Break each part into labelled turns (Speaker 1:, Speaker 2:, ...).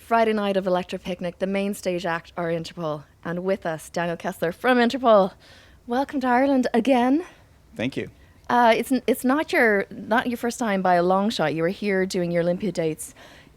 Speaker 1: Friday night of Electric Picnic, the main stage act are Interpol, and with us, Daniel Kessler from Interpol. Welcome to Ireland again.
Speaker 2: Thank you.
Speaker 1: It's not your first time by a long shot. You were here doing your Olympia dates.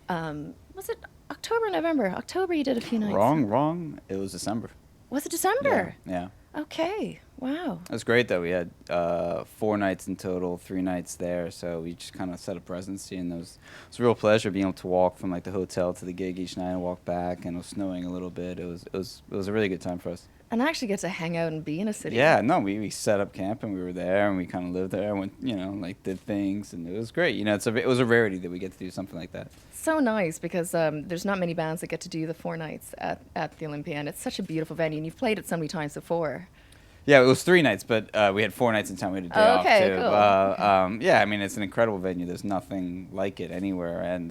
Speaker 1: Was it October, November? October. You did a few nights.
Speaker 2: Wrong. It was December.
Speaker 1: Was it December?
Speaker 2: Yeah.
Speaker 1: Okay. Wow.
Speaker 2: It was great though. We had 4 nights in total, 3 nights there. So we just kind of set a presidency, and it was a real pleasure being able to walk from like the hotel to the gig each night and walk back. And it was snowing a little bit. It was a really good time for us.
Speaker 1: And actually get to hang out and be in a city.
Speaker 2: Yeah, no, we set up camp and we were there and we kind of lived there and went, like did things, and it was great. It was a rarity that we get to do something like that.
Speaker 1: So nice because there's not many bands that get to do the 4 nights at the Olympia, and it's such a beautiful venue. And you've played it so many times before.
Speaker 2: Yeah, it was 3 nights, but we had 4 nights in town. We had a day off too.
Speaker 1: Cool.
Speaker 2: Yeah, I mean it's an incredible venue. There's nothing like it anywhere, and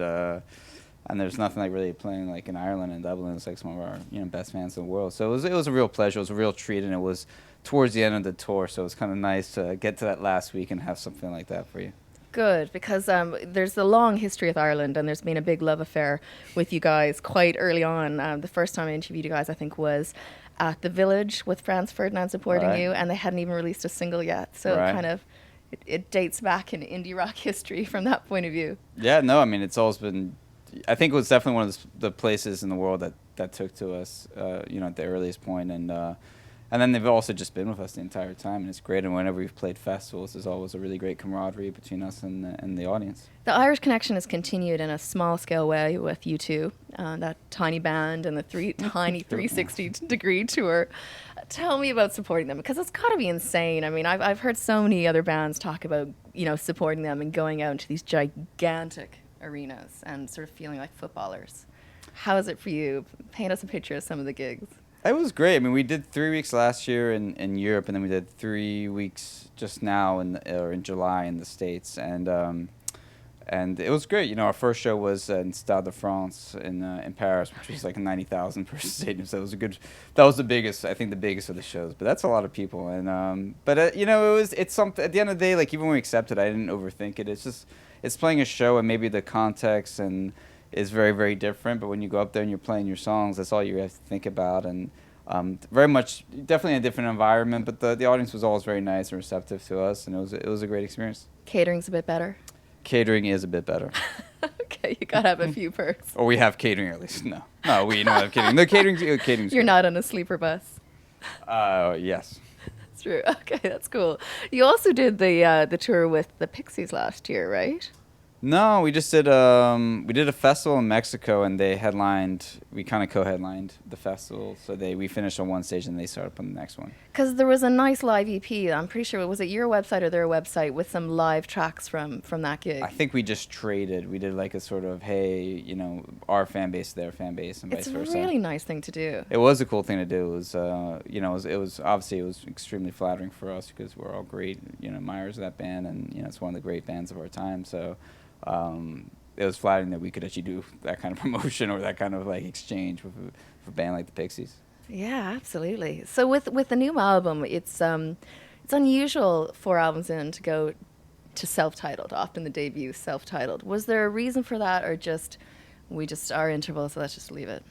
Speaker 2: there's nothing like really playing like in Ireland and Dublin. It's like some of our best fans in the world. So it was a real pleasure. It was a real treat, and it was towards the end of the tour. So it was kind of nice to get to that last week and have something like that for you.
Speaker 1: Good, because there's a long history with Ireland, and there's been a big love affair with you guys quite early on. The first time I interviewed you guys, I think, was at the Village with Franz Ferdinand supporting you, and they hadn't even released a single yet. So it dates back in indie rock history from that point of view.
Speaker 2: Yeah, no, I mean it's always been. I think it was definitely one of the places in the world that took to us, at the earliest point, and then they've also just been with us the entire time, and it's great. And whenever we've played festivals, there's always a really great camaraderie between us and the audience.
Speaker 1: The Irish connection has continued in a small-scale way with you two, that tiny band and the tiny 360-degree tour. Tell me about supporting them, because it's got to be insane. I mean, I've heard so many other bands talk about, supporting them and going out into these gigantic arenas and sort of feeling like footballers. How is it for you? Paint us a picture of some of the gigs.
Speaker 2: It was great. I mean, we did 3 weeks last year in Europe, and then we did 3 weeks just now in July in the States, and it was great. Our first show was in Stade de France in Paris, which was like a 90,000 person stadium. So it was that was the biggest of the shows. But that's a lot of people, and it's something. At the end of the day, like even when we accepted, I didn't overthink it. It's playing a show, and maybe the context is very, very different, but when you go up there and you're playing your songs, that's all you have to think about, and very much, definitely a different environment, but the audience was always very nice and receptive to us, and it was a great experience.
Speaker 1: Catering's a bit better?
Speaker 2: Catering is a bit better.
Speaker 1: Okay, you gotta have a few perks.
Speaker 2: Or we have catering at least. No, we don't have catering. No, catering's
Speaker 1: You're not on a sleeper bus?
Speaker 2: Yes.
Speaker 1: That's true. Okay, that's cool. You also did the tour with the Pixies last year, right?
Speaker 2: No, we just did we did a festival in Mexico, and we kind of co-headlined the festival. So we finished on one stage and they started up on the next one.
Speaker 1: Because there was a nice live EP. I'm pretty sure, was it your website or their website, with some live tracks from that gig?
Speaker 2: I think we just traded. We did like a sort of, hey, our fan base, their fan base, and vice versa.
Speaker 1: It's a really nice thing to do.
Speaker 2: It was a cool thing to do. It was, it was obviously, it was extremely flattering for us because we're all great, admirers of that band, and it's one of the great bands of our time. So it was flattering that we could actually do that kind of promotion or that kind of like exchange with a band like the Pixies.
Speaker 1: Yeah, absolutely. So with the new album, it's unusual 4 albums in to go to self-titled. Often the debut self-titled. Was there a reason for that, or we just are Interval, so let's just leave it?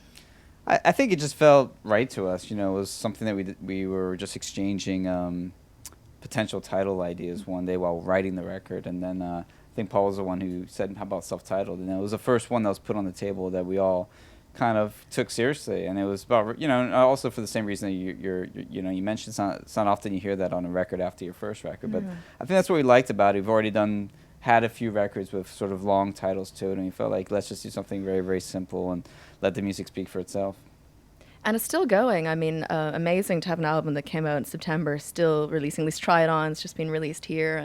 Speaker 2: I think it just felt right to us. It was something that we were just exchanging potential title ideas one day while writing the record, and then I think Paul was the one who said, how about self-titled? And it was the first one that was put on the table that we all kind of took seriously. And it was about, also for the same reason that you mentioned, it's not often you hear that on a record after your first record. But I think that's what we liked about it. We've already had a few records with sort of long titles to it, and we felt like let's just do something very, very simple and let the music speak for itself.
Speaker 1: And it's still going. I mean, amazing to have an album that came out in September, still releasing these try-it-ons, just being released here,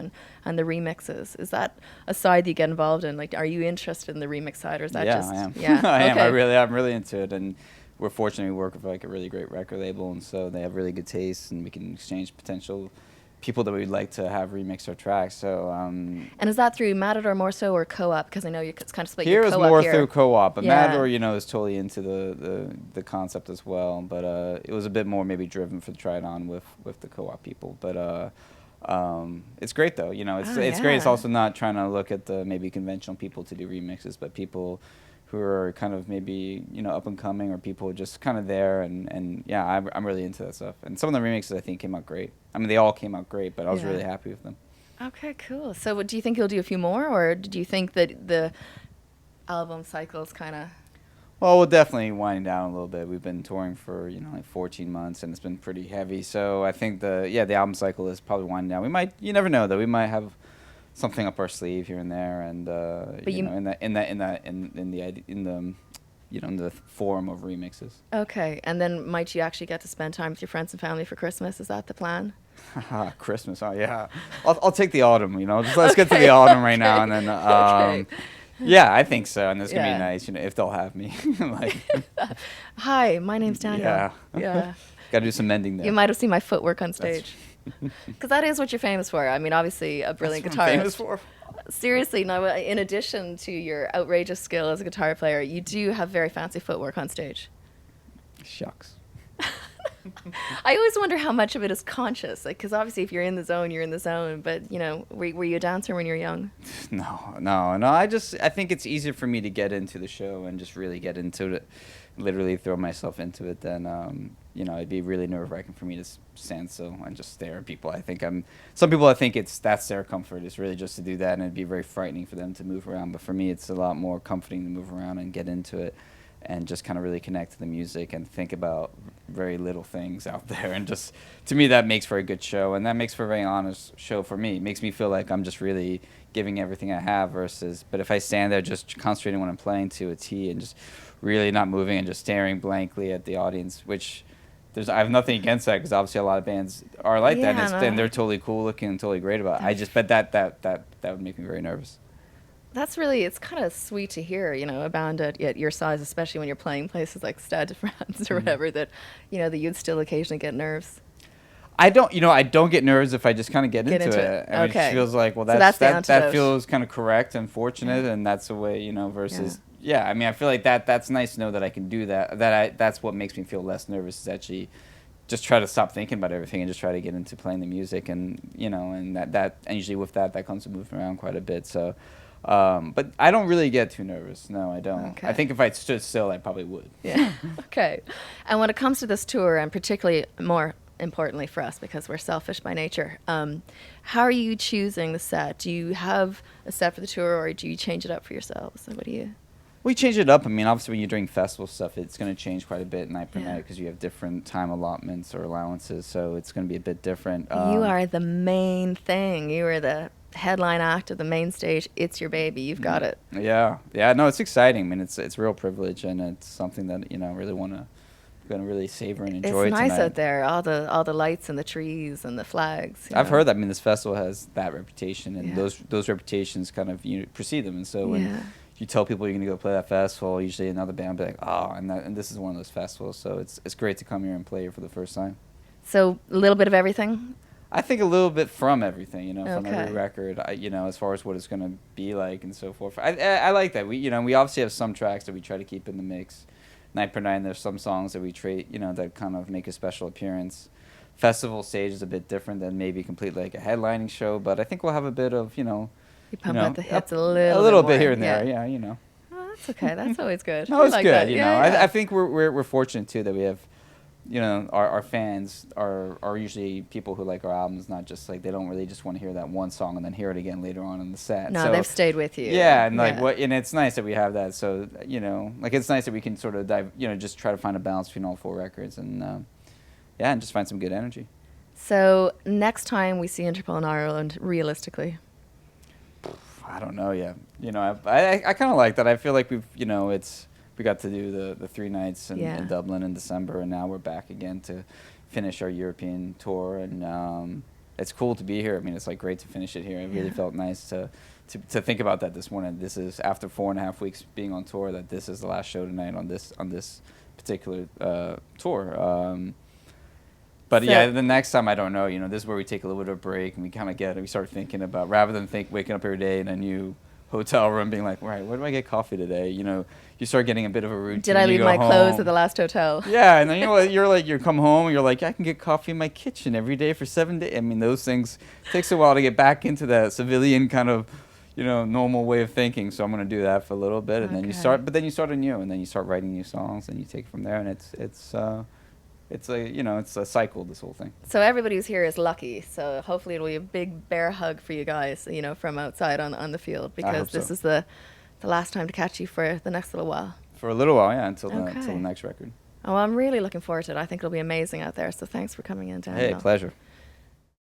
Speaker 1: and the remixes. Is that a side that you get involved in? Like, are you interested in the remix side, or is that just...
Speaker 2: I am.
Speaker 1: Yeah,
Speaker 2: I am.
Speaker 1: Okay.
Speaker 2: I'm really into it, and we're fortunate we work with like a really great record label, and so they have really good taste, and we can exchange potential people that we'd like to have remix our tracks. So
Speaker 1: and is that through Matador more so, or Co-op? Because I know it's kind of split
Speaker 2: here
Speaker 1: your
Speaker 2: is
Speaker 1: Co-op
Speaker 2: more
Speaker 1: here.
Speaker 2: through Co-op, but Matador, is totally into the concept as well. But it was a bit more maybe driven for the try it on with the Co-op people. But it's great though. It's great. It's also not trying to look at the maybe conventional people to do remixes, but people who are kind of maybe up and coming, or people just kind of there, and yeah, I'm really into that stuff. And some of the remixes I think came out great. I mean, they all came out great, but I was really happy with them.
Speaker 1: Okay, cool. So do you think you'll do a few more, or do you think that the album cycle's kind of...
Speaker 2: Well, we'll definitely wind down a little bit. We've been touring for like 14 months, and it's been pretty heavy. So I think the album cycle is probably winding down. We might, you never know though. We might have something up our sleeve here and there, and in the form of remixes.
Speaker 1: Okay, and then might you actually get to spend time with your friends and family for Christmas? Is that the plan?
Speaker 2: Christmas, oh yeah. I'll take the autumn. Just let's get to the autumn right now, and then
Speaker 1: Okay.
Speaker 2: yeah, I think so, and it's gonna be nice, if they'll have me. Like,
Speaker 1: hi, my name's Daniel.
Speaker 2: Yeah.
Speaker 1: Yeah.
Speaker 2: Got to do some mending there.
Speaker 1: You might have seen my footwork on stage. Because that is what you're famous for. I mean, obviously a brilliant
Speaker 2: That's
Speaker 1: guitarist.
Speaker 2: what I'm famous for.
Speaker 1: Seriously, no. In addition to your outrageous skill as a guitar player, you do have very fancy footwork on stage.
Speaker 2: Shucks.
Speaker 1: I always wonder how much of it is conscious, because obviously if you're in the zone, you're in the zone. But were you a dancer when you were young?
Speaker 2: No. I think it's easier for me to get into the show and just really get into it, literally throw myself into it. Than it'd be really nerve-wracking for me to stand still and just stare at people. Some people I think that's their comfort, is really just to do that, and it'd be very frightening for them to move around. But for me, it's a lot more comforting to move around and get into it, and just kind of really connect to the music and think about very little things out there. And just, to me, that makes for a good show, and that makes for a very honest show for me. It makes me feel like I'm just really giving everything I have but if I stand there just concentrating when I'm playing to a T and just really not moving and just staring blankly at the audience, which I have nothing against that, because obviously a lot of bands are like that, and they're totally cool looking and totally great about it. But that would make me very nervous.
Speaker 1: That's really, it's kind of sweet to hear, a band at your size, especially when you're playing places like Stade de France or whatever, that you'd still occasionally get nerves.
Speaker 2: I don't get nerves if I just kind of get into it. And
Speaker 1: okay.
Speaker 2: It feels like, well, that feels kind of correct and fortunate, and that's the way, versus, I mean, I feel like that's nice to know that I can do that. That's what makes me feel less nervous, is actually just try to stop thinking about everything and just try to get into playing the music, and, and and usually with that comes to moving around quite a bit, so... but I don't really get too nervous. No, I don't.
Speaker 1: Okay.
Speaker 2: I think if I stood still, I probably would.
Speaker 1: Yeah. Okay. And when it comes to this tour, and particularly more importantly for us, because we're selfish by nature, how are you choosing the set? Do you have a set for the tour, or do you change it up for yourselves? What do you...
Speaker 2: We change it up. I mean, obviously, when you're doing festival stuff, it's going to change quite a bit night per night, because you have different time allotments or allowances, so it's going to be a bit different.
Speaker 1: You are the main thing. You are the headline act of the main stage. It's your baby. You've got it.
Speaker 2: Yeah. No, it's exciting. I mean, it's a real privilege, and it's something that really want to really savor and enjoy.
Speaker 1: It's nice
Speaker 2: tonight.
Speaker 1: out there. All the lights and the trees and the flags.
Speaker 2: I've heard that. I mean, this festival has that reputation, and those reputations kind of precede them, and so when you tell people you're going to go play that festival, usually another band will be like, oh, and this is one of those festivals, so it's great to come here and play here for the first time. So
Speaker 1: a little bit of everything?
Speaker 2: I think a little bit from everything, from every record, as far as what it's going to be like and so forth. I like that. We obviously have some tracks that we try to keep in the mix night per night, and there's some songs that we treat, that kind of make a special appearance. Festival stage is a bit different than maybe completely like a headlining show, but I think we'll have a bit of,
Speaker 1: You pump out the hits a
Speaker 2: little bit here and there,
Speaker 1: Oh, that's okay. That's always good.
Speaker 2: No, it's
Speaker 1: like
Speaker 2: good.
Speaker 1: that.
Speaker 2: I think we're fortunate too that we have, our fans are usually people who like our albums, not just like, they don't really just want to hear that one song and then hear it again later on in the set.
Speaker 1: No,
Speaker 2: so,
Speaker 1: they've stayed with you.
Speaker 2: Yeah, and and it's nice that we have that. So it's nice that we can sort of just try to find a balance between all four records, and and just find some good energy.
Speaker 1: So next time we see Interpol in Ireland, realistically.
Speaker 2: I don't know yet. I kind of like that. I feel like we got to do the 3 nights in Dublin in December, and now we're back again to finish our European tour, and it's cool to be here. I mean, it's like great to finish it here. It really felt nice to think about that this morning. This is after 4.5 weeks being on tour, that this is the last show tonight on this particular tour. But the next time, I don't know. This is where we take a little bit of a break, and we start thinking about, rather than waking up every day in a new hotel room, being like, right, where do I get coffee today? You start getting a bit of a routine.
Speaker 1: Did I leave my clothes at the last hotel?
Speaker 2: Yeah, and then you come home, and you're like, I can get coffee in my kitchen every day for 7 days. I mean, those things, it takes a while to get back into that civilian kind of, normal way of thinking. So I'm going to do that for a little bit, and then you start. But then you start anew, and then you start writing new songs, and you take it from there, and it's a cycle. This whole thing.
Speaker 1: So everybody who's here is lucky. So hopefully it'll be a big bear hug for you guys, from outside on the field, because this is the last time to catch you for the next little while.
Speaker 2: For a little while, yeah, until the next record.
Speaker 1: Oh, I'm really looking forward to it. I think it'll be amazing out there. So thanks for coming in, Daniel.
Speaker 2: Hey, pleasure.